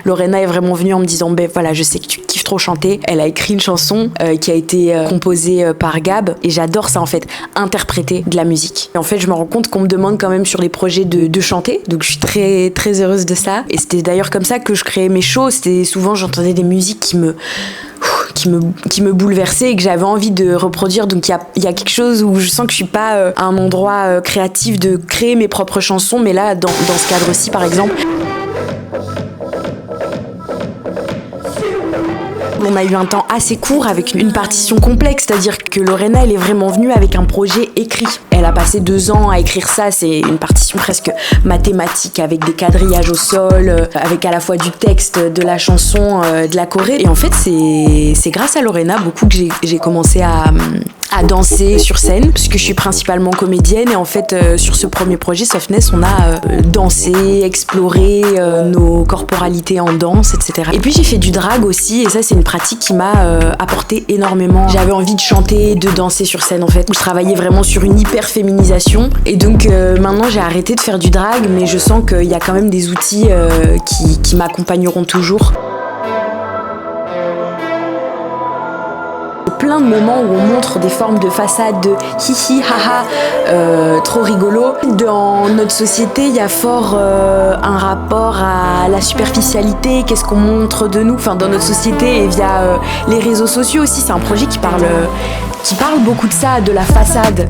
Lorena est vraiment venue en me disant voilà, je sais que tu kiffes trop chanter. Elle a écrit une chanson qui a été composée par Gab et j'adore ça en fait, interpréter de la musique. Et en fait je me rends compte qu'on me demande quand même sur les projets de chanter, donc je suis très très heureuse de ça. Et c'était d'ailleurs comme ça que je créais mes shows. C'était souvent j'entendais des musiques qui me bouleversaient et que j'avais envie de reproduire. Donc il y a quelque chose où je sens que je suis pas à un endroit créatif de créer mes propres chansons, mais là dans ce cadre-ci par exemple. On a eu un temps assez court avec une partition complexe, c'est-à-dire que Lorena, elle est vraiment venue avec un projet écrit. Elle a passé 2 ans à écrire ça, c'est une partition presque mathématique avec des quadrillages au sol, avec à la fois du texte, de la chanson, de la choré. Et en fait, c'est grâce à Lorena beaucoup que j'ai commencé à danser sur scène, parce que je suis principalement comédienne et en fait sur ce premier projet Softness on a dansé, exploré nos corporalités en danse, etc. Et puis j'ai fait du drag aussi et ça c'est une pratique qui m'a apporté énormément. J'avais envie de chanter, de danser sur scène en fait. Je travaillais vraiment sur une hyper féminisation et donc maintenant j'ai arrêté de faire du drag mais je sens qu'il y a quand même des outils qui m'accompagneront toujours. Plein de moments où on montre des formes de façade de hihi haha trop rigolo. Dans notre société il y a fort un rapport à la superficialité, qu'est-ce qu'on montre de nous, enfin dans notre société et via les réseaux sociaux aussi. C'est un projet qui parle beaucoup de ça, de la façade.